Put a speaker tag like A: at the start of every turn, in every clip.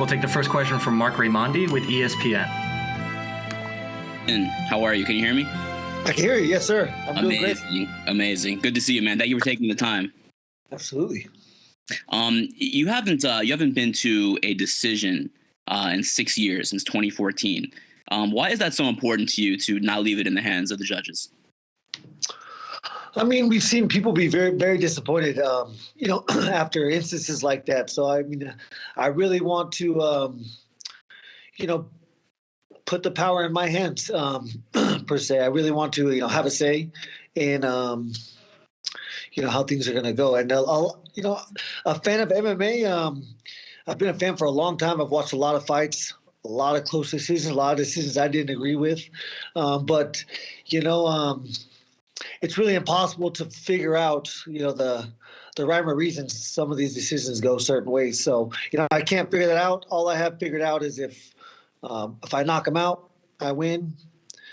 A: We'll take the first question from Mark Raimondi with ESPN.
B: And how are you? Can you hear me?
C: I can hear you. Yes, sir. I'm doing great.
B: Amazing. Good to see you, man. Thank you for taking the time.
C: Absolutely.
B: You haven't been to a decision in 6 years, since 2014. Why is that so important to you to not leave it in the hands of the judges?
C: I mean, we've seen people be very, very disappointed, after instances like that. So, I mean, I really want to, put the power in my hands, per se. I really want to, have a say in, how things are going to go. And, a fan of MMA, I've been a fan for a long time. I've watched a lot of fights, a lot of close decisions, a lot of decisions I didn't agree with. But it's really impossible to figure out, the rhyme or reason some of these decisions go certain ways. So, I can't figure that out. All I have figured out is if I knock them out, I win.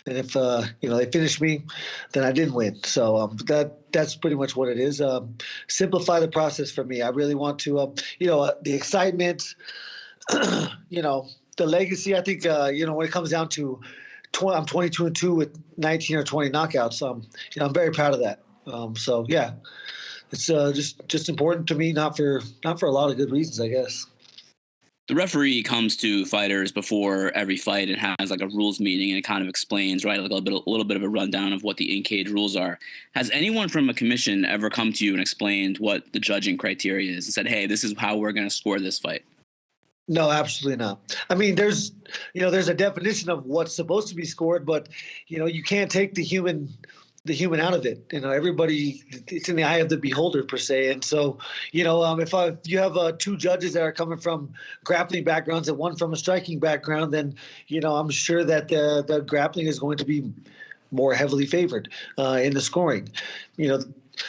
C: And if, they finish me, then I didn't win. So that's pretty much what it is. Simplify the process for me. I really want to, the excitement, the legacy. I think, when it comes down to I'm 22-2 with 19 or 20 knockouts. I'm very proud of that. So yeah, it's just important to me, not for a lot of good reasons, I guess.
B: The referee comes to fighters before every fight and has like a rules meeting, and it kind of explains, right, like a little bit of a rundown of what the in-cage rules are. Has anyone from a commission ever come to you and explained what the judging criteria is and said, hey, this is how we're going to score this fight?
C: No, absolutely not. I mean, there's a definition of what's supposed to be scored, but, you can't take the human out of it. Everybody, it's in the eye of the beholder per se. And so, if you have two judges that are coming from grappling backgrounds and one from a striking background, then, I'm sure that the grappling is going to be more heavily favored in the scoring.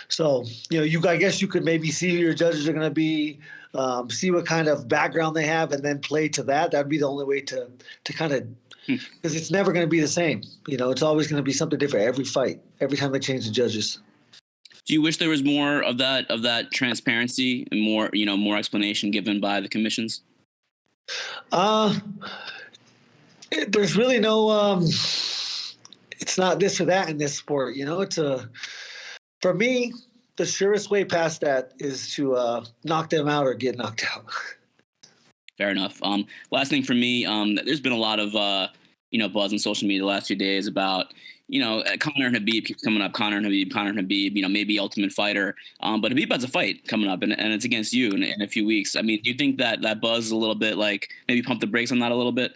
C: So, I guess you could maybe see who your judges are going to be, see what kind of background they have, and then play to that. That'd be the only way to kind of, because it's never going to be the same. It's always going to be something different every fight, every time they change the judges.
B: Do you wish there was more of that transparency and more explanation given by the commissions?
C: There's really no. It's not this or that in this sport. For me, the surest way past that is to knock them out or get knocked out.
B: Fair enough. Last thing for me, there's been a lot of buzz on social media the last few days about Conor and Khabib keeps coming up. Conor and Khabib, maybe Ultimate Fighter. But Khabib has a fight coming up, and it's against you in a few weeks. I mean, do you think that buzz is a little bit like maybe pump the brakes on that a little bit?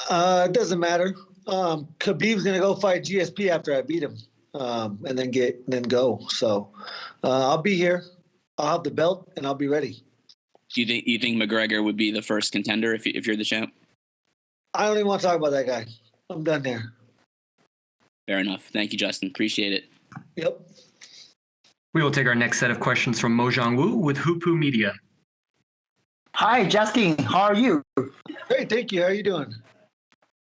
C: It doesn't matter. Khabib's gonna go fight GSP after I beat him, and then go. So I'll be here. I'll have the belt, and I'll be ready.
B: Do you think McGregor would be the first contender if you're the champ?
C: I don't even want to talk about that guy. I'm done there.
B: Fair enough. Thank you, Justin. Appreciate it.
C: Yep.
A: We will take our next set of questions from Mojang Wu with Hupu Media.
D: Hi, Justin. How are you?
C: Great, thank you. How are you doing?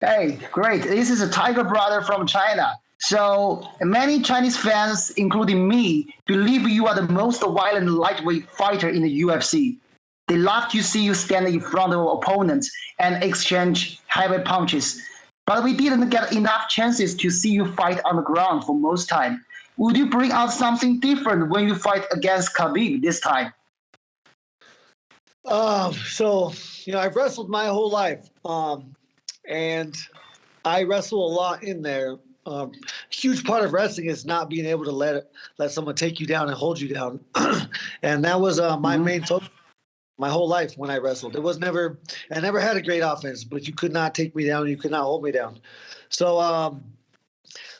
D: Hey, great. This is a Tiger brother from China. So many Chinese fans, including me, believe you are the most violent lightweight fighter in the UFC. They love to see you stand in front of opponents and exchange heavy punches. But we didn't get enough chances to see you fight on the ground for most time. Would you bring out something different when you fight against Khabib this time?
C: I've wrestled my whole life, and I wrestle a lot in there. Huge part of wrestling is not being able to let someone take you down and hold you down, and that was my main focus my whole life when I wrestled. I never had a great offense, but you could not take me down. You could not hold me down. So, I'm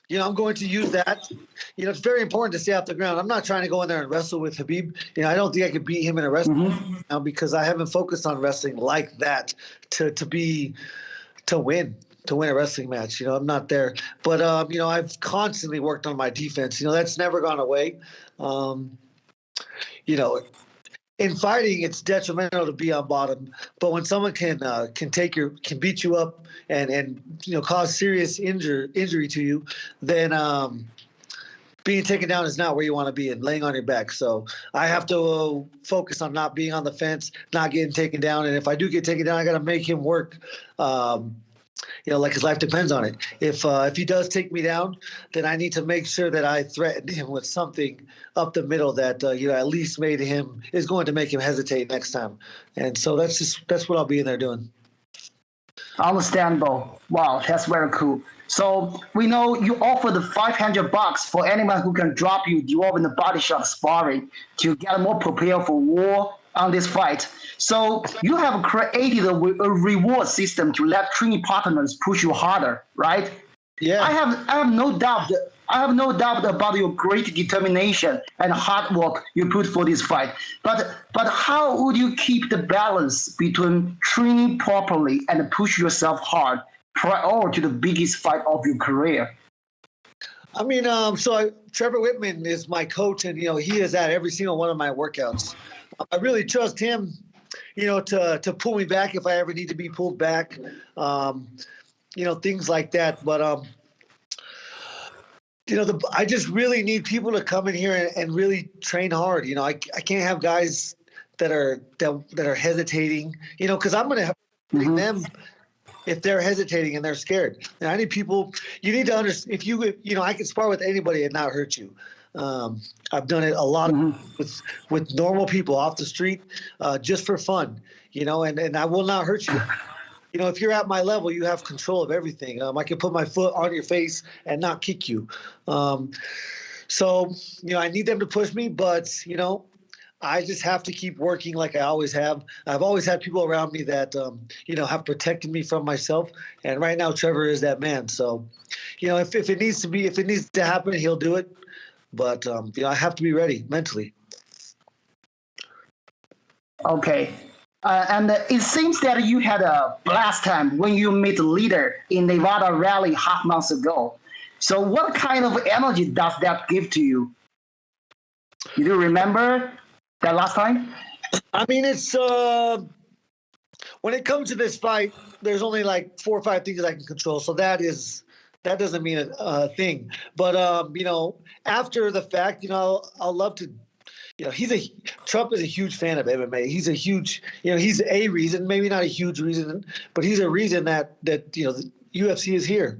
C: going to use that. It's very important to stay off the ground. I'm not trying to go in there and wrestle with Khabib. I don't think I could beat him in a wrestling now because I haven't focused on wrestling like that to win a wrestling match. I'm not there. But, I've constantly worked on my defense. That's never gone away. In fighting, it's detrimental to be on bottom, but when someone can beat you up and cause serious injury to you, then being taken down is not where you want to be and laying on your back. So I have to focus on not being on the fence, not getting taken down. And if I do get taken down, I got to make him work. Like his life depends on it. If he does take me down, then I need to make sure that I threaten him with something up the middle that at least is going to make him hesitate next time. And so that's what I'll be in there doing.
D: Understandable. Wow, that's very cool. So we know you offer the $500 for anyone who can drop you during the body shot sparring to get more prepared for war on this fight. So you have created a reward system to let training partners push you harder, right?
C: Yeah.
D: I have no doubt. I have no doubt about your great determination and hard work you put for this fight. But how would you keep the balance between training properly and push yourself hard prior to the biggest fight of your career?
C: I mean, Trevor Whitman is my coach, and he is at every single one of my workouts. I really trust him, to pull me back if I ever need to be pulled back, things like that. But I just really need people to come in here and really train hard. I can't have guys that are hesitating, because I'm going to have them if they're hesitating and they're scared. And I need people. You need to understand. If I can spar with anybody and not hurt you. I've done it a lot with normal people off the street, just for fun, and I will not hurt you. If you're at my level, you have control of everything. I can put my foot on your face and not kick you. So I need them to push me, but, I just have to keep working like I always have. I've always had people around me that, have protected me from myself. And right now, Trevor is that man. So, if it needs to happen, he'll do it. But, I have to be ready mentally.
D: Okay. And it seems that you had a blast time when you met the leader in Nevada rally half months ago. So what kind of energy does that give to you? Do you remember that last time?
C: I mean, it's when it comes to this fight, there's only like 4 or 5 things I can control. So that doesn't mean a thing. But after the fact, I'll love to. Trump is a huge fan of MMA. He's a huge, he's a reason, maybe not a huge reason, but he's a reason that the UFC is here.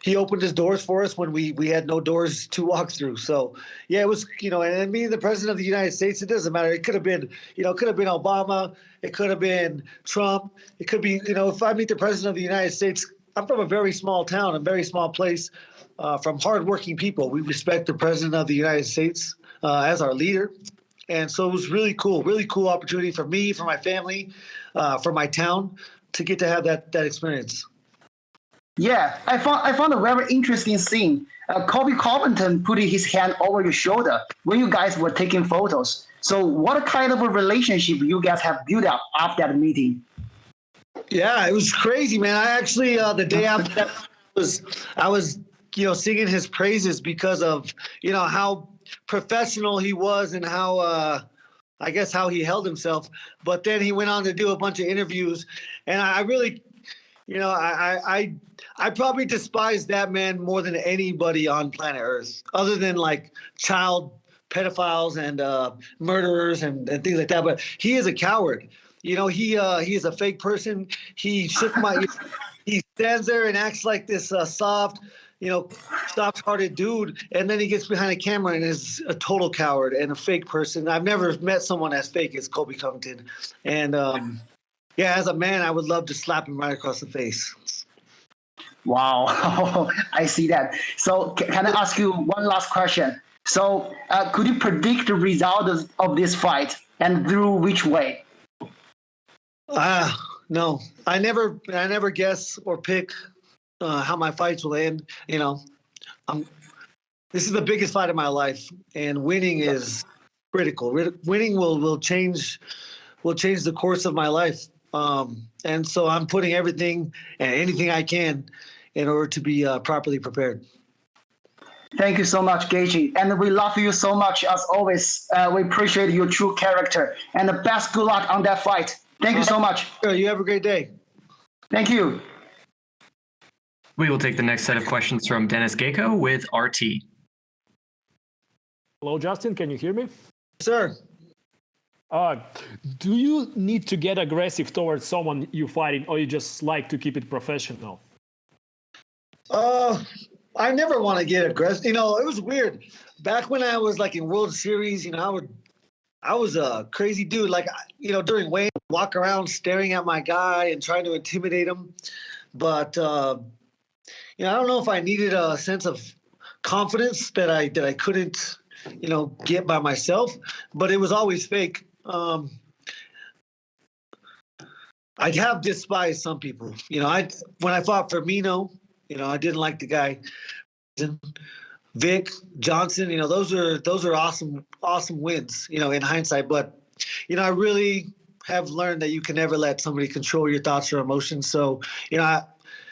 C: He opened his doors for us when we had no doors to walk through. So yeah, it was, and being the president of the United States, it doesn't matter. It could have been, Obama. It could have been Trump. It could be, if I meet the president of the United States, I'm from a very small town, a very small place, from hardworking people. We respect the president of the United States as our leader. And so it was really cool opportunity for me, for my family, for my town to get to have that experience.
D: Yeah, I found a very interesting scene. Colby Covington put his hand over your shoulder when you guys were taking photos. So what kind of a relationship you guys have built up after that meeting?
C: Yeah, it was crazy, man. I actually, the day after that, I was singing his praises because of, how professional he was and how, I guess, how he held himself. But then he went on to do a bunch of interviews. And I really, I probably despise that man more than anybody on planet Earth, other than like child pedophiles and murderers and things like that. But he is a coward. He is a fake person. He stands there and acts like this soft, soft-hearted dude, and then he gets behind a camera and is a total coward and a fake person. I've never met someone as fake as Colby Covington. And as a man, I would love to slap him right across the face.
D: Wow, I see that. So can I ask you one last question? So could you predict the result of this fight and through which way?
C: No, I never guess or pick how my fights will end. This is the biggest fight of my life, and winning is critical. Winning will change the course of my life. And so I'm putting everything and anything I can in order to be properly prepared.
D: Thank you so much, Gaethje. And we love you so much as always. We appreciate your true character. And the best good luck on that fight. Thank you so much.
C: You have a great day.
D: Thank you.
A: We will take the next set of questions from Dennis Gecko with RT.
E: Hello, Justin. Can you hear me?
C: Sir.
E: Do you need to get aggressive towards someone you're fighting, or you just like to keep it professional?
C: I never want to get aggressive. You know, it was weird. Back when I was like in World Series, you know, I was a crazy dude. Like, you know, during weigh, walk around staring at my guy and trying to intimidate him. But you know, I don't know if I needed a sense of confidence that I couldn't, you know, get by myself. But it was always fake. I have despised some people. You know, when I fought Firmino, you know, I didn't like the guy. Vic Johnson, you know, those are awesome wins, you know, in hindsight. But, you know, I really have learned that you can never let somebody control your thoughts or emotions. So, you know,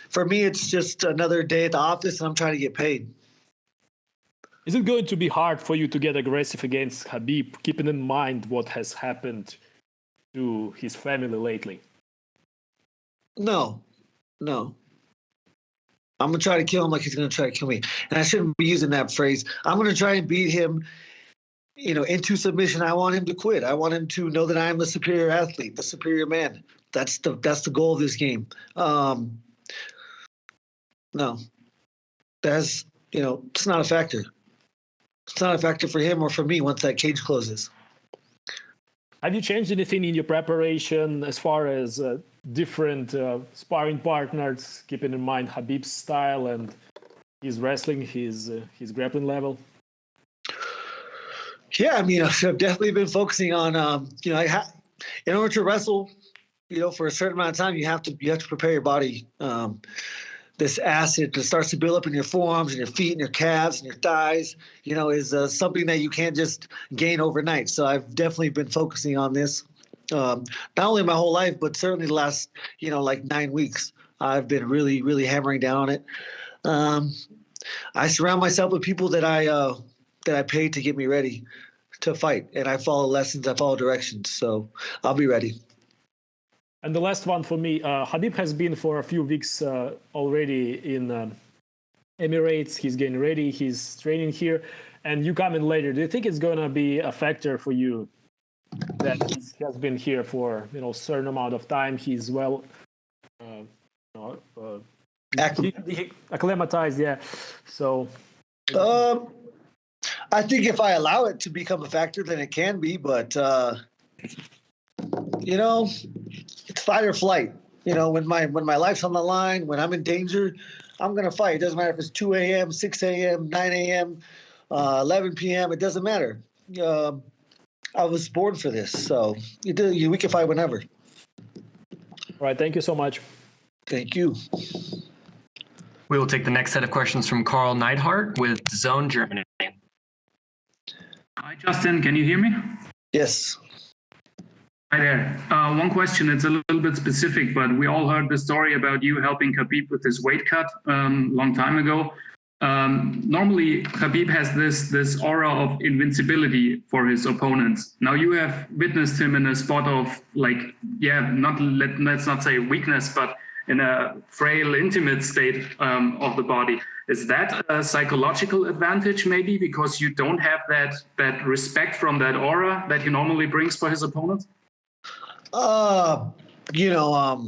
C: for me, it's just another day at the office, and I'm trying to get paid.
E: Is it going to be hard for you to get aggressive against Khabib, keeping in mind what has happened to his family lately?
C: No. I'm going to try to kill him like he's going to try to kill me. And I shouldn't be using that phrase. I'm going to try and beat him, you know, into submission. I want him to quit. I want him to know that I am the superior athlete, the superior man. That's the goal of this game. No. That's, you know, it's not a factor. It's not a factor for him or for me once that cage closes.
E: Have you changed anything in your preparation as far as different sparring partners, keeping in mind Khabib's style and his wrestling, his grappling level?
C: Yeah, I mean, I've definitely been focusing on, you know, in order to wrestle, you know, for a certain amount of time, you have to prepare your body. This acid that starts to build up in your forearms and your feet and your calves and your thighs, you know, is something that you can't just gain overnight. So I've definitely been focusing on this, not only my whole life, but certainly the last, you know, like 9 weeks. I've been really, really hammering down on it. I surround myself with people that I paid to get me ready to fight, and I follow lessons, I follow directions. So I'll be ready.
E: And the last one for me, Khabib has been for a few weeks already in Emirates. He's getting ready. He's training here. And you come in later. Do you think it's going to be a factor for you that he has been here for, you know, a certain amount of time? He's well acclimatized, yeah. So...
C: I think if I allow it to become a factor, then it can be. But, you know... It's fight or flight. You know, when my life's on the line, when I'm in danger, I'm going to fight. It doesn't matter if it's 2 a.m., 6 a.m., 9 a.m., 11 p.m. It doesn't matter. I was born for this. So we can fight whenever.
E: All right. Thank you so much.
C: Thank you.
A: We will take the next set of questions from Carl Neidhart with Zone Germany.
F: Hi, Justin. Can you hear me?
C: Yes.
F: Hi there. One question, it's a little bit specific, but we all heard the story about you helping Khabib with his weight cut long time ago. Normally, Khabib has this aura of invincibility for his opponents. Now you have witnessed him in a spot of like, let's not say weakness, but in a frail, intimate state of the body. Is that a psychological advantage maybe because you don't have that respect from that aura that he normally brings for his opponents?
C: You know,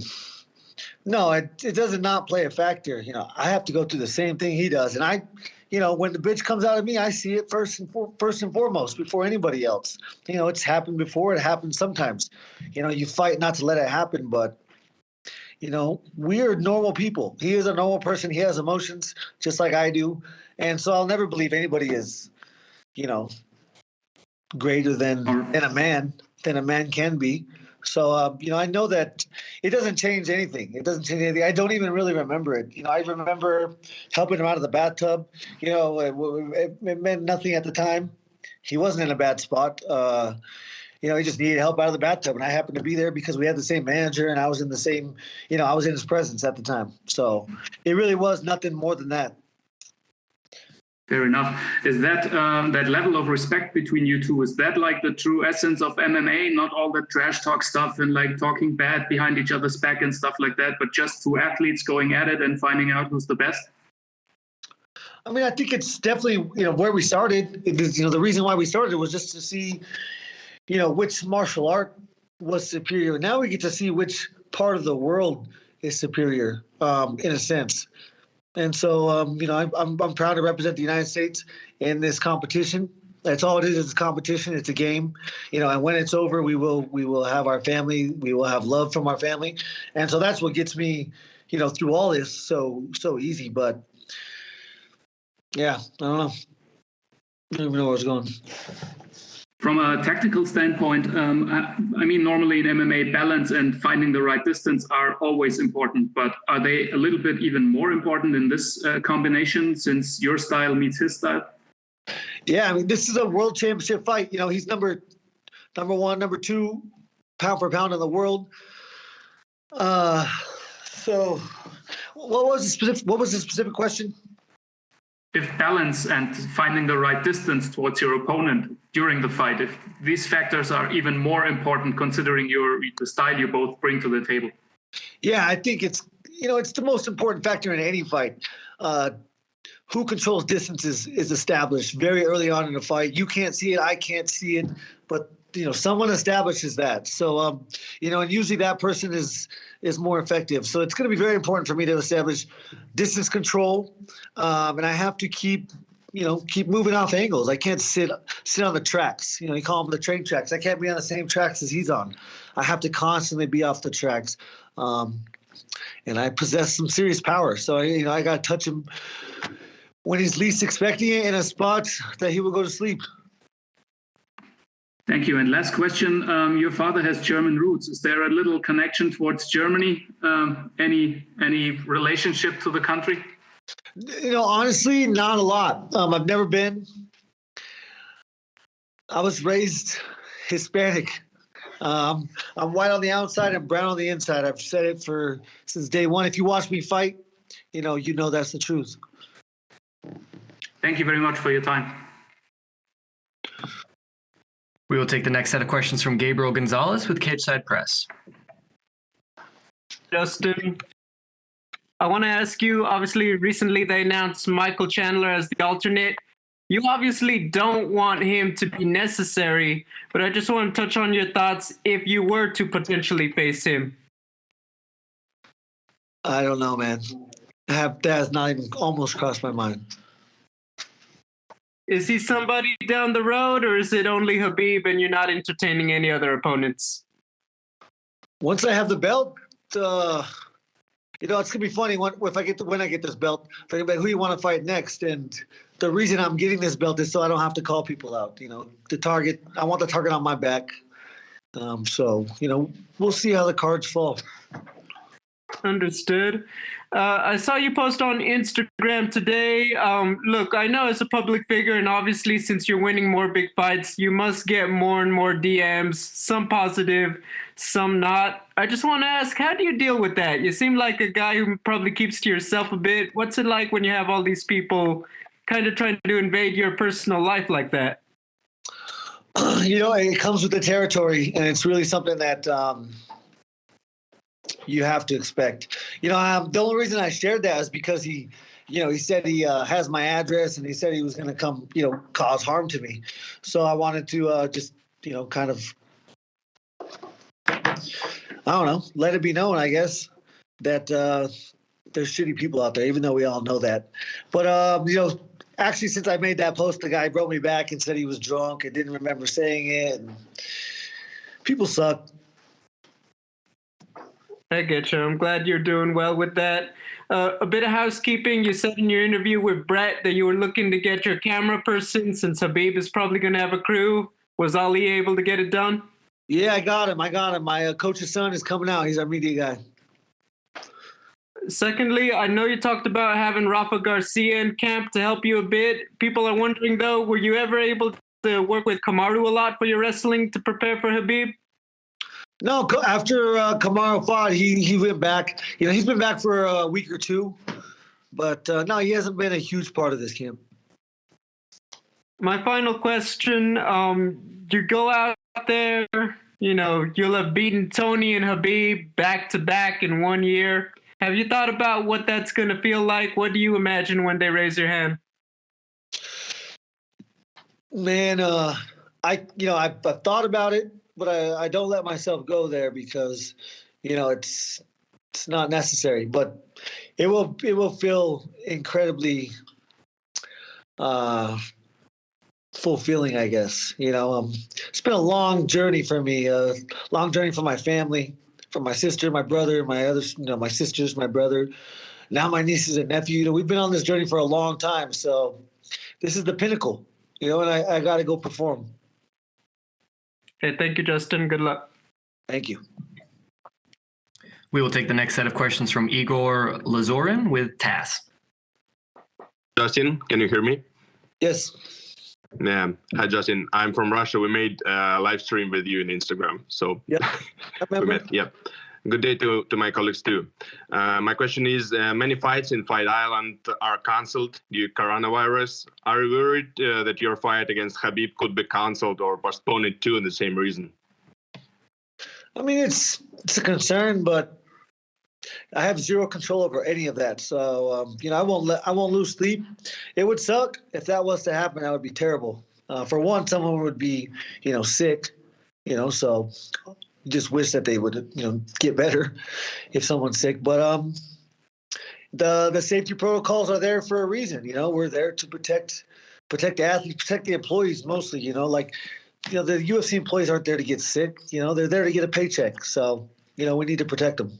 C: no, it does not play a factor. You know, I have to go through the same thing he does. And you know, when the bitch comes out of me, I see it first and foremost before anybody else. You know, it's happened before. It happens sometimes. You know, you fight not to let it happen, but, you know, we're normal people. He is a normal person. He has emotions just like I do. And so I'll never believe anybody is, you know, greater than a man can be. So, you know, I know that it doesn't change anything. It doesn't change anything. I don't even really remember it. You know, I remember helping him out of the bathtub. You know, it meant nothing at the time. He wasn't in a bad spot. You know, he just needed help out of the bathtub. And I happened to be there because we had the same manager and I was in the same, you know, I was in his presence at the time. So it really was nothing more than that.
F: Fair enough. Is that that level of respect between you two? Is that like the true essence of MMA? Not all the trash talk stuff and like talking bad behind each other's back and stuff like that, but just two athletes going at it and finding out who's the best?
C: I mean, I think it's definitely, where we started. The reason why we started was just to see, which martial art was superior. Now we get to see which part of the world is superior, in a sense. And so, I'm proud to represent the United States in this competition. That's all it is. It's a competition. It's a game, and when it's over, we will have our family. We will have love from our family. And so that's what gets me, through all this so easy. But yeah, I don't know. I don't even know where I was going.
F: From a technical standpoint, I mean, normally in MMA, balance and finding the right distance are always important, but are they a little bit even more important in this combination since your style meets his style? Yeah,
C: I mean, this is a world championship fight. He's number one, number two, pound for pound in the world. So what was the specific question?
F: If balance and finding the right distance towards your opponent during the fight, if these factors are even more important considering the style you both bring to the table.
C: Yeah, I think it's the most important factor in any fight. Who controls distance is established very early on in a fight. You can't see it, I can't see it, but someone establishes that. So and usually that person is more effective. So it's going to be very important for me to establish distance control, and I have to keep moving off angles. I can't sit on the tracks. You call them the train tracks. I can't be on the same tracks as he's on. I have to constantly be off the tracks, and I possess some serious power. So I got to touch him when he's least expecting it in a spot that he will go to sleep.
F: Thank you. And last question, your father has German roots. Is there a little connection towards Germany? Any relationship to the country?
C: Honestly, not a lot. I've never been. I was raised Hispanic. I'm white on the outside and brown on the inside. I've said it since day one. If you watch me fight, you know that's the truth.
F: Thank you very much for your time.
A: We will take the next set of questions from Gabriel Gonzalez with Cageside Press.
G: Justin, I want to ask you, obviously, recently they announced Michael Chandler as the alternate. You obviously don't want him to be necessary, but I just want to touch on your thoughts if you were to potentially face him.
C: I don't know, man. That has not even almost crossed my mind.
G: Is he somebody down the road, or is it only Khabib and you're not entertaining any other opponents?
C: Once I have the belt, it's gonna be funny when I get this belt. They're gonna be like, who you want to fight next? And the reason I'm getting this belt is so I don't have to call people out. I want the target on my back. So we'll see how the cards fall.
G: Understood. I saw you post on Instagram today. Look, I know as a public figure, and obviously since you're winning more big fights, you must get more and more DMs, some positive, some not. I just want to ask, how do you deal with that? You seem like a guy who probably keeps to yourself a bit. What's it like when you have all these people kind of trying to invade your personal life like that?
C: It comes with the territory, and it's really something that you have to expect. The only reason I shared that is because he said he has my address, and he said he was going to come, cause harm to me. So I wanted to just, kind of, I don't know, let it be known, I guess, that there's shitty people out there, even though we all know that. But, actually, since I made that post, the guy wrote me back and said he was drunk and didn't remember saying it. And people suck.
G: I get you. I'm glad you're doing well with that. A bit of housekeeping. You said in your interview with Brett that you were looking to get your camera person since Khabib is probably going to have a crew. Was Ali able to get it done?
C: Yeah, I got him. My coach's son is coming out. He's our media guy.
G: Secondly, I know you talked about having Rafa Garcia in camp to help you a bit. People are wondering, though, were you ever able to work with Kamaru a lot for your wrestling to prepare for Khabib?
C: No, after Kamaru fought, he went back. He's been back for a week or two. But, no, he hasn't been a huge part of this camp.
G: My final question, you go out there, you'll have beaten Tony and Khabib back to back in 1 year. Have you thought about what that's going to feel like? What do you imagine when they raise your hand?
C: Man, I've thought about it, but I don't let myself go there because, it's not necessary. But it will feel incredibly fulfilling, I guess. It's been a long journey for me, long journey for my family, for my sister, my brother, my others, my sisters, my brother, now my nieces and nephew. We've been on this journey for a long time, so this is the pinnacle, and I got to go perform.
G: Okay, thank you, Justin. Good luck.
C: Thank you.
A: We will take the next set of questions from Igor Lazorin with TASS.
H: Justin, can you hear me?
C: Yes.
H: Yeah. Hi, Justin. I'm from Russia. We made a live stream with you on Instagram. So
C: Yep.
H: we met. Yep. Good day to my colleagues too. My question is, many fights in Fight Island are cancelled due to coronavirus. Are you worried that your fight against Khabib could be cancelled or postponed too in the same reason?
C: I mean, it's a concern, but I have zero control over any of that. So, I won't lose sleep. It would suck if that was to happen. That would be terrible. For one, someone would be, sick, so just wish that they would, get better if someone's sick. But the safety protocols are there for a reason. We're there to protect the athletes, protect the employees mostly. The UFC employees aren't there to get sick. They're there to get a paycheck. So, we need to protect them.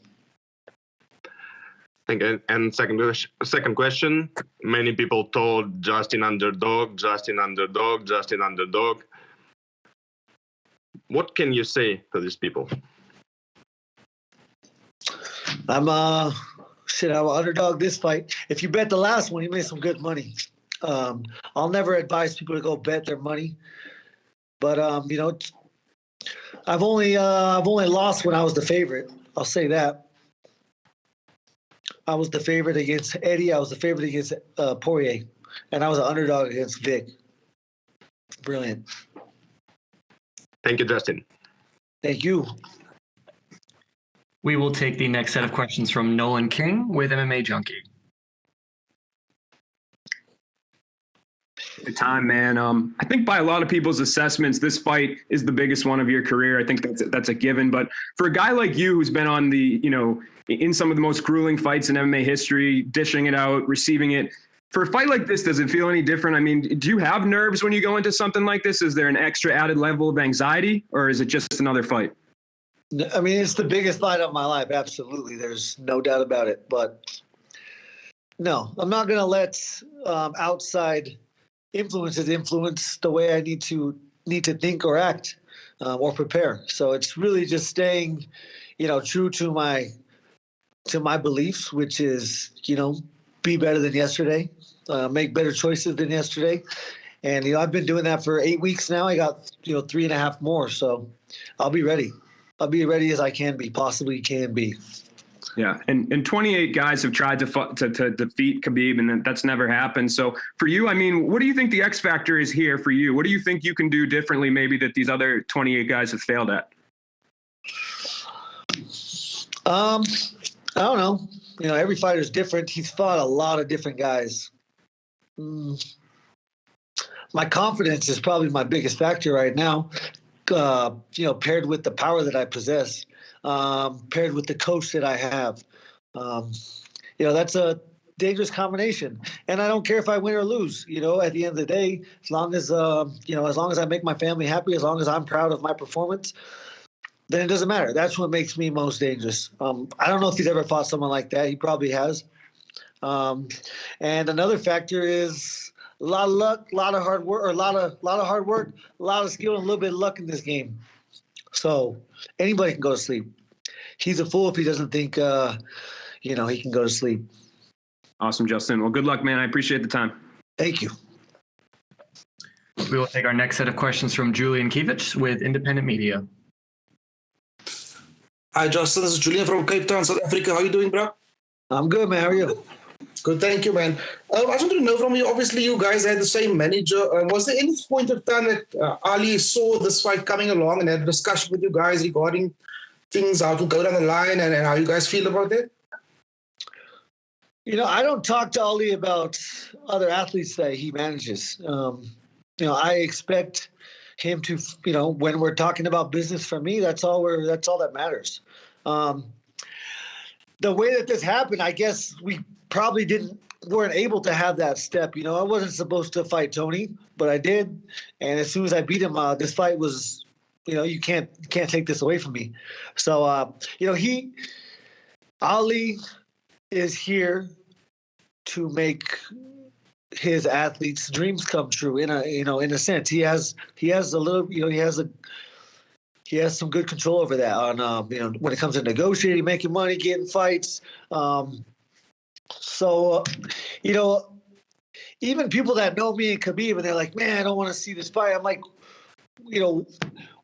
H: And second question, many people told Justin underdog. What can you say to these people?
C: I'm an underdog this fight. If you bet the last one, you made some good money. I'll never advise people to go bet their money. But I've only lost when I was the favorite. I'll say that. I was the favorite against Eddie. I was the favorite against Poirier, and I was an underdog against Vic. Brilliant.
H: Thank you, Justin.
C: Thank you.
A: We will take the next set of questions from Nolan King with MMA Junkie.
I: Good time, man. I think by a lot of people's assessments, this fight is the biggest one of your career. I think that's a given. But for a guy like you who's been on the, in some of the most grueling fights in MMA history, dishing it out, receiving it, for a fight like this, does it feel any different? I mean, do you have nerves when you go into something like this? Is there an extra added level of anxiety, or is it just another fight?
C: I mean, it's the biggest fight of my life. Absolutely. There's no doubt about it. But no, I'm not going to let outside influences influence the way I need to think or act or prepare. So it's really just staying, true to my beliefs, which is, be better than yesterday, make better choices than yesterday. And, I've been doing that for 8 weeks now. I got, 3.5 more. So I'll be ready. I'll be ready as I possibly can be.
I: Yeah, and 28 guys have tried to defeat Khabib, and that's never happened. So for you, I mean, what do you think the X factor is here for you? What do you think you can do differently maybe that these other 28 guys have failed at?
C: I don't know. Every fighter is different. He's fought a lot of different guys. My confidence is probably my biggest factor right now, paired with the power that I possess. Paired with the coach that I have. That's a dangerous combination. And I don't care if I win or lose, at the end of the day, as long as I make my family happy, as long as I'm proud of my performance, then it doesn't matter. That's what makes me most dangerous. I don't know if he's ever fought someone like that. He probably has. And another factor is a lot of luck, a lot of hard work, a lot of hard work, a lot of skill, and a little bit of luck in this game. So anybody can go to sleep. He's a fool if he doesn't think, he can go to sleep.
I: Awesome, Justin. Well, good luck, man. I appreciate the time.
C: Thank you.
A: We will take our next set of questions from Julian Kivich with Independent Media.
J: Hi, Justin. This is Julian from Cape Town, South Africa. How are you doing, bro?
C: I'm good, man. How are you?
J: Good, thank you, man. I just wanted to know from you, obviously you guys had the same manager. Was there any point of time that Ali saw this fight coming along and had a discussion with you guys regarding things, how to go down the line and how you guys feel about it?
C: You know, I don't talk to Ali about other athletes that he manages. I expect him to, when we're talking about business for me, that's all that matters. The way that this happened, I guess we probably weren't able to have that step. I wasn't supposed to fight Tony, but I did. And as soon as I beat him, this fight was, you can't take this away from me. So, Ali is here to make his athletes' dreams come true. In a sense, he has a little, he has some good control over that on, when it comes to negotiating, making money, getting fights. Even people that know me and Khabib, and they're like, man, I don't want to see this fight. I'm like,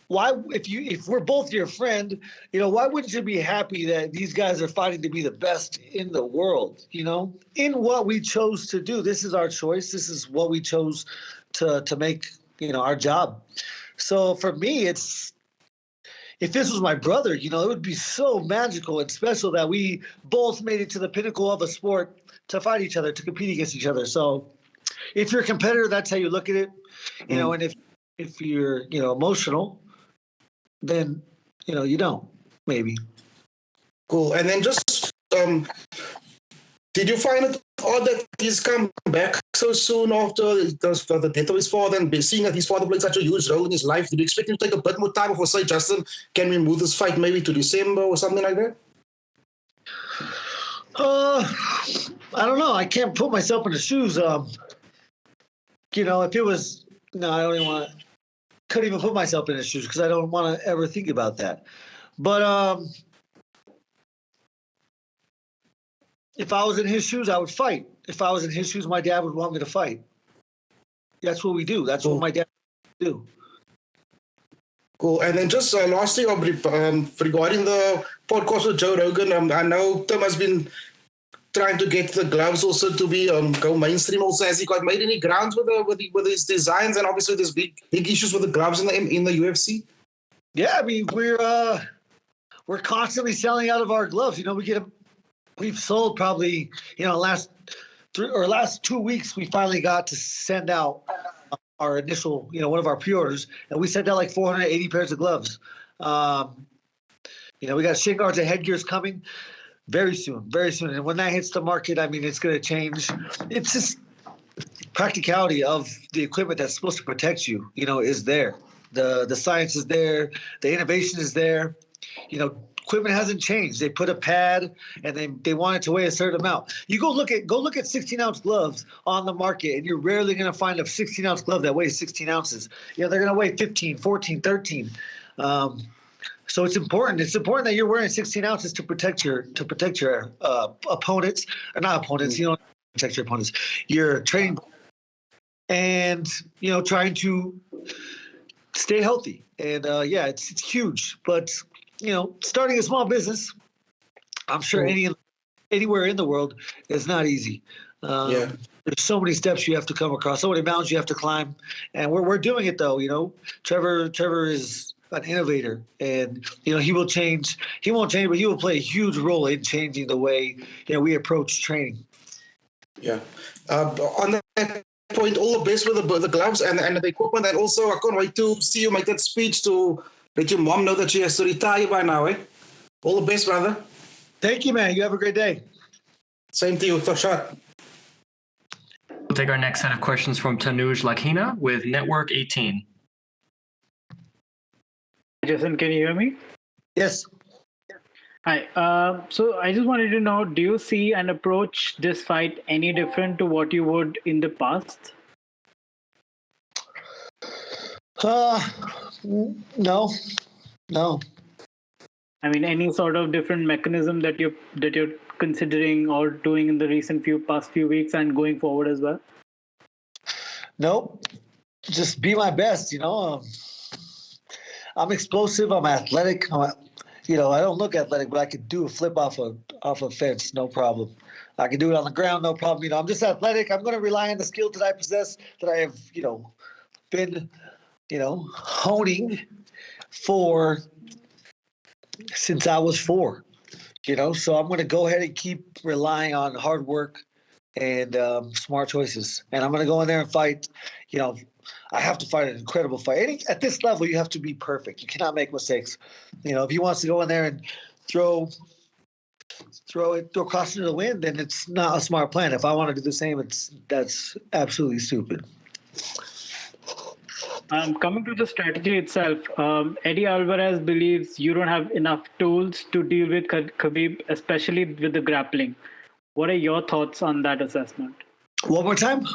C: why, if we're both your friend, why wouldn't you be happy that these guys are fighting to be the best in the world, in what we chose to do? This is our choice. This is what we chose to make, our job. So for me, if this was my brother, it would be so magical and special that we both made it to the pinnacle of a sport to fight each other, to compete against each other. So if you're a competitor, that's how you look at it, and if you're, emotional, then, you don't, maybe.
J: Cool. And then just, did you find it odd that he's come back so soon after the death of his father and seeing that his father played such a huge role in his life? Did you expect him to take a bit more time, or say, Justin, can we move this fight maybe to December or something like that?
C: I don't know. I can't put myself in the shoes. If it was, no, I don't even couldn't even put myself in his shoes because I don't want to ever think about that. But if I was in his shoes, I would fight. If I was in his shoes, my dad would want me to fight. That's what we do. That's what my dad would do.
J: Cool. And then just lastly, regarding the podcast with Joe Rogan, I know Tim has been trying to get the gloves also to be go mainstream. Also, has he got made any grounds with his designs? And obviously, there's big issues with the gloves in the UFC.
C: Yeah, I mean we're constantly selling out of our gloves. We've sold probably last 2 weeks. We finally got to send out our initial one of our pre-orders, and we sent out like 480 pairs of gloves. We got shin guards and headgears coming very soon. And when that hits the market, I mean, it's going to change. It's just practicality of the equipment that's supposed to protect you, is there. The science is there. The innovation is there. Equipment hasn't changed. They put a pad and they want it to weigh a certain amount. You go look at 16-ounce gloves on the market, and you're rarely going to find a 16-ounce glove that weighs 16 ounces. They're going to weigh 15, 14, 13. So it's important. It's important that you're wearing 16 ounces to protect your opponents, or not opponents. You don't protect your opponents. You're training, and trying to stay healthy. And it's huge. But starting a small business, I'm sure anywhere in the world is not easy. There's so many steps you have to come across, so many mountains you have to climb, and we're doing it though. Trevor is an innovator, and he will change. He won't change, but he will play a huge role in changing the way we approach training. Yeah.
J: On that point, all the best with the gloves and the equipment, and also I can't wait to see you make that speech to let your mom know that she has to retire by now. All the best, brother.
C: Thank you, man. You have a great day.
J: Same to you. Shot.
A: We'll take our next set of questions from Tanuj Lakhina with Network 18.
K: Jason, can you hear me?
C: Yes.
K: Hi. So I just wanted to know, do you see and approach this fight any different to what you would in the past?
C: No.
K: I mean, any sort of different mechanism that you're considering or doing in the past few weeks and going forward as well?
C: Nope. Just be my best. I'm explosive. I'm athletic. I don't look athletic, but I could do a flip off a fence, no problem. I can do it on the ground, no problem. I'm just athletic. I'm going to rely on the skills that I possess, that I have, been, honing for since I was 4. So I'm going to go ahead and keep relying on hard work and smart choices. And I'm going to go in there and fight. I have to fight an incredible fight. At this level, you have to be perfect. You cannot make mistakes. If he wants to go in there and throw caution to the wind, then it's not a smart plan. If I want to do the same, that's absolutely stupid.
K: Coming to the strategy itself, Eddie Alvarez believes you don't have enough tools to deal with Khabib, especially with the grappling. What are your thoughts on that assessment?
C: One more time.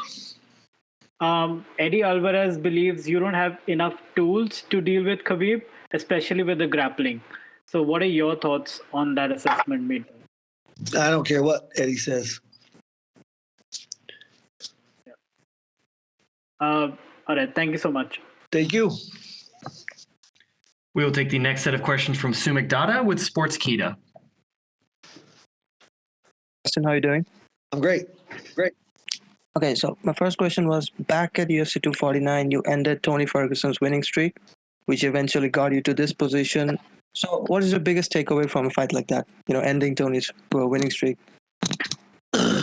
K: Eddie Alvarez believes you don't have enough tools to deal with Khabib, especially with the grappling. So what are your thoughts on that assessment made?
C: I don't care what Eddie says.
K: All right. Thank you so much.
C: Thank you.
A: We will take the next set of questions from Sumik Dada with Sportskeeda.
L: Justin, how are you doing?
C: I'm great. Great.
L: Okay, so my first question was, back at UFC 249, you ended Tony Ferguson's winning streak, which eventually got you to this position. So what is your biggest takeaway from a fight like that? Ending Tony's winning streak.
C: There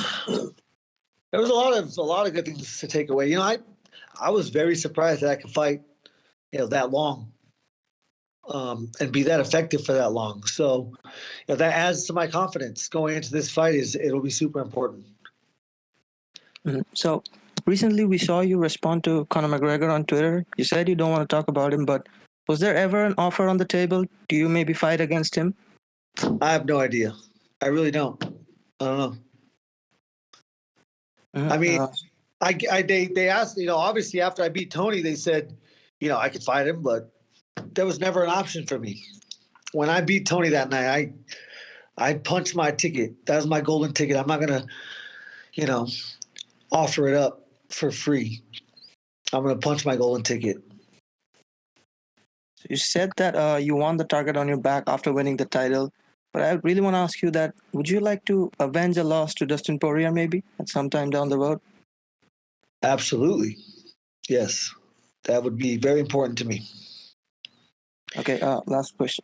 C: was a lot of good things to take away. I was very surprised that I could fight, that long, and be that effective for that long. So, that adds to my confidence going into this fight. It'll be super important.
L: Mm-hmm. So, recently we saw you respond to Conor McGregor on Twitter. You said you don't want to talk about him, but was there ever an offer on the table? Do you maybe fight against him?
C: I have no idea. I really don't. I don't know.
L: Mm-hmm.
C: I mean. They asked, obviously after I beat Tony, they said, I could fight him, but there was never an option for me. When I beat Tony that night, I punched my ticket. That was my golden ticket. I'm not going to, offer it up for free. I'm going to punch my golden ticket.
L: So you said that you won the target on your back after winning the title, but I really want to ask you that, would you like to avenge a loss to Dustin Poirier maybe at some time down the road?
C: Absolutely. Yes. That would be very important to me.
L: Okay, last question.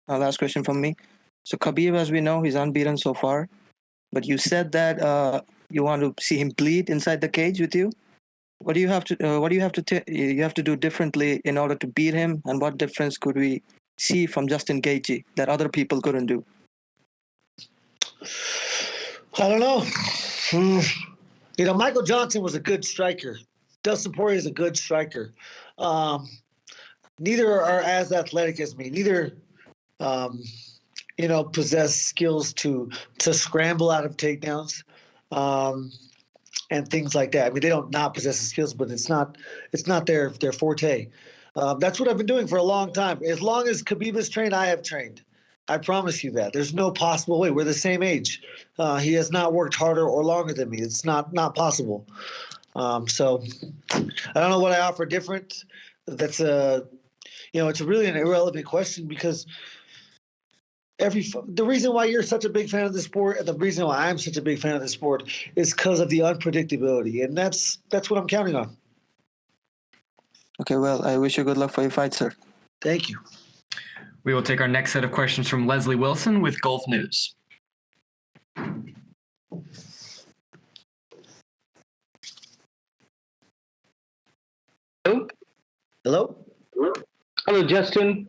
L: Last question from me. So Khabib, as we know, he's unbeaten so far, but you said that you want to see him bleed inside the cage with you. What do you have to do differently in order to beat him, and what difference could we see from Justin Gaethje that other people couldn't do?
C: I don't know. Michael Johnson was a good striker. Dustin Poirier is a good striker. Neither are as athletic as me. Neither, possess skills to scramble out of takedowns, and things like that. I mean, they don't not possess the skills, but it's not their forte. That's what I've been doing for a long time. As long as Khabib has trained, I have trained. I promise you that. There's no possible way. We're the same age. He has not worked harder or longer than me. It's not possible. So I don't know what I offer different. That's it's really an irrelevant question, because the reason why you're such a big fan of the sport, and the reason why I'm such a big fan of the sport, is because of the unpredictability, and that's what I'm counting on.
L: Okay, well, I wish you good luck for your fight, sir.
C: Thank you.
A: We will take our next set of questions from Leslie Wilson with Gulf News.
C: Hello?
M: Hello, Justin.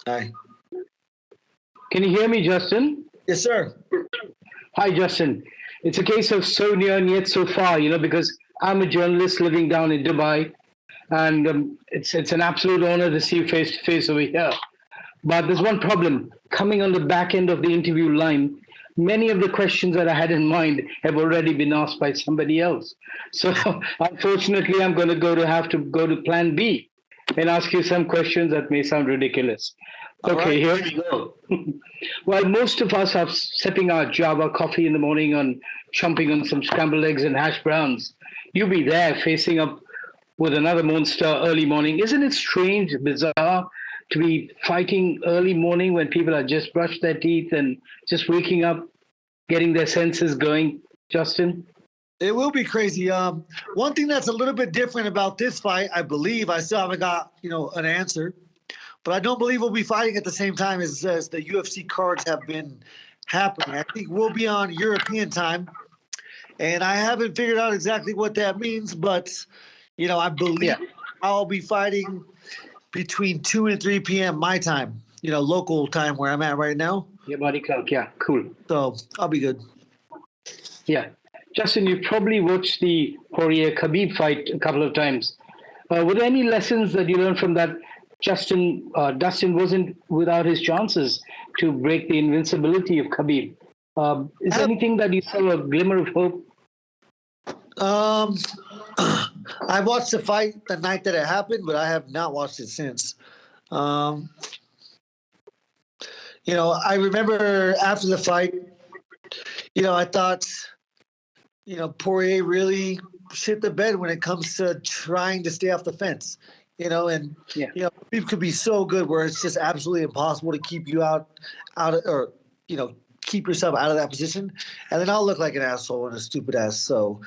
C: Hi.
M: Can you hear me, Justin?
C: Yes, sir.
M: Hi, Justin. It's a case of so near and yet so far, because I'm a journalist living down in Dubai, and it's an absolute honor to see you face to face over here. But there's one problem. Coming on the back end of the interview line, many of the questions that I had in mind have already been asked by somebody else. So unfortunately, I'm going to have to go to plan B and ask you some questions that may sound ridiculous. Okay, here we go. Well, most of us are sipping our Java coffee in the morning and chomping on some scrambled eggs and hash browns. You be there facing up with another monster early morning. Isn't it strange, bizarre, to be fighting early morning when people have just brushed their teeth and just waking up? getting their senses going, Justin?
C: It will be crazy. One thing that's a little bit different about this fight, I believe, I still haven't got an answer, but I don't believe we'll be fighting at the same time as the UFC cards have been happening. I think we'll be on European time, and I haven't figured out exactly what that means, but I believe I'll be fighting between 2 and 3 p.m. my time, local time where I'm at right now.
M: Your body clock, yeah, cool.
C: So I'll be good.
M: Yeah. Justin, you've probably watched the Poirier-Khabib fight a couple of times. Were there any lessons that you learned from that? Dustin wasn't without his chances to break the invincibility of Khabib. Is there anything that you saw a glimmer of hope?
C: I watched the fight the night that it happened, but I have not watched it since. I remember after the fight, I thought, Poirier really shit the bed when it comes to trying to stay off the fence, Khabib could be so good where it's just absolutely impossible to keep you keep yourself out of that position. And then I'll look like an asshole and a stupid ass. So,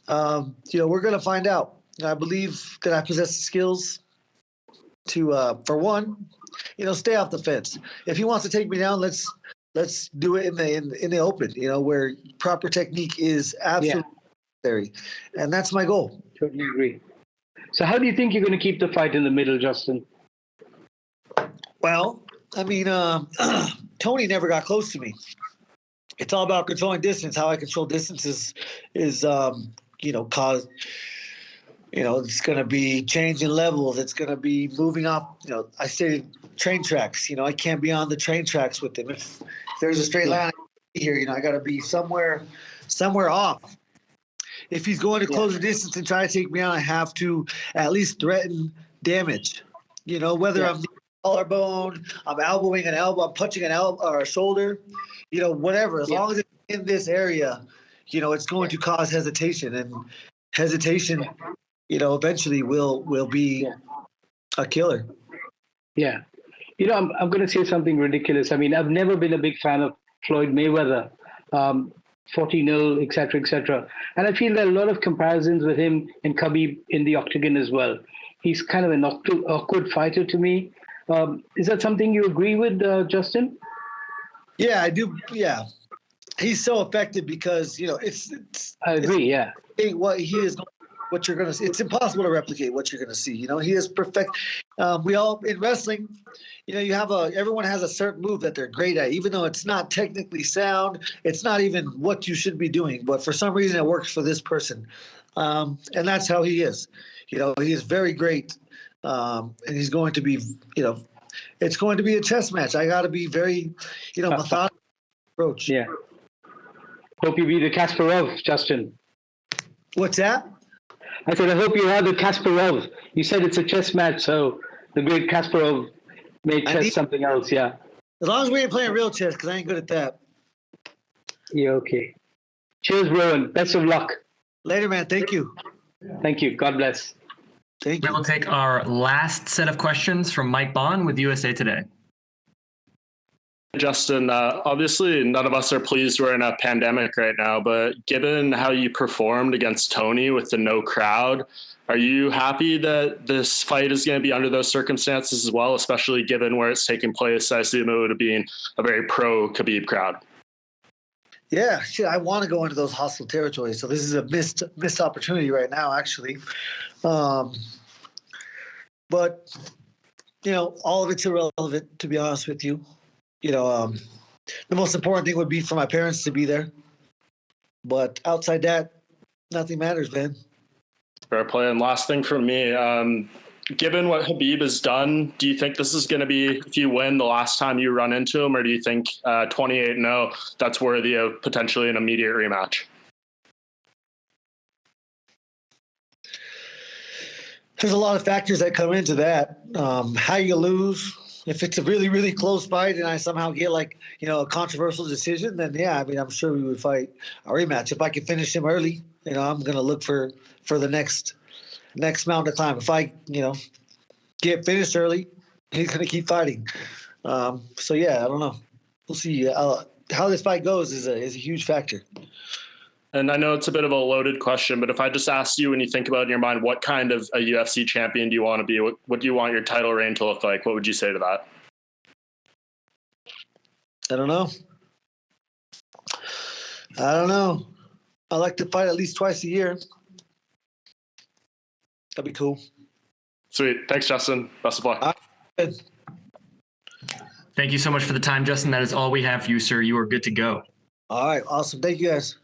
C: we're going to find out. I believe that I possess the skills to, for one, stay off the fence. If he wants to take me down, let's do it in the open, where proper technique is absolutely necessary. And that's my goal.
M: Totally agree. So how do you think you're going to keep the fight in the middle, Justin?
C: Well, I mean, Tony never got close to me. It's all about controlling distance. How I control distance is it's going to be changing levels. It's going to be moving up. I stated train tracks. I can't be on the train tracks with him. If there's a straight line here, I got to be somewhere off. If he's going to close the distance and try to take me out, I have to at least threaten damage. Whether I'm collarbone, I'm elbowing an elbow, I'm punching an elbow or a shoulder, whatever. As long as it's in this area, it's going to cause hesitation, and hesitation, eventually will be a killer.
M: Yeah. I'm going to say something ridiculous. I mean, I've never been a big fan of Floyd Mayweather, 40-0, et cetera. And I feel there are a lot of comparisons with him and Khabib in the octagon as well. He's kind of an awkward fighter to me. Is that something you agree with, Justin?
C: Yeah, I do. Yeah. He's so effective because, it's
M: I agree,
C: what he is, what you're going to see. It's impossible to replicate what you're going to see. He is perfect. We all, in wrestling, everyone has a certain move that they're great at, even though it's not technically sound. It's not even what you should be doing, but for some reason it works for this person. And that's how he is. He is very great. And he's going to be, it's going to be a chess match. I got to be very, methodical approach.
M: Yeah. Hope you beat the Kasparov, Justin.
C: What's that?
M: I said, I hope you have the Kasparov. You said it's a chess match, so the great Kasparov made chess something else, yeah.
C: As long as we ain't playing real chess, because I ain't good at that.
M: Yeah, okay. Cheers, Rowan. Best of luck.
C: Later, man. Thank you.
M: Thank you. God bless.
C: Thank you.
A: We'll take our last set of questions from Mike Bond with USA Today.
N: Justin, obviously none of us are pleased we're in a pandemic right now, but given how you performed against Tony with the no crowd, are you happy that this fight is going to be under those circumstances as well, especially given where it's taking place? I assume it would have been a very pro Khabib crowd.
C: Yeah, shit, I want to go into those hostile territories. So this is a missed opportunity right now, actually. But, all of it's irrelevant, to be honest with you. The most important thing would be for my parents to be there. But outside that, nothing matters, man.
N: Fair play. And last thing from me, given what Khabib has done, do you think this is going to be, if you win, the last time you run into him, or do you think 28-0, that's worthy of potentially an immediate rematch?
C: There's a lot of factors that come into that. How you lose. If it's a really, really close fight and I somehow get a controversial decision, then I'm sure we would fight a rematch. If I can finish him early, I'm going to look for the next mountain to climb. If I, get finished early, he's going to keep fighting. I don't know. We'll see. how this fight goes is a huge factor.
N: And I know it's a bit of a loaded question, but if I just asked you, when you think about it in your mind, what kind of a UFC champion do you want to be? What do you want your title reign to look like? What would you say to that?
C: I don't know. I like to fight at least twice a year. That'd be cool.
N: Sweet. Thanks, Justin. Best of luck.
A: Thank you so much for the time, Justin. That is all we have for you, sir. You are good to go.
C: All right. Awesome. Thank you, guys.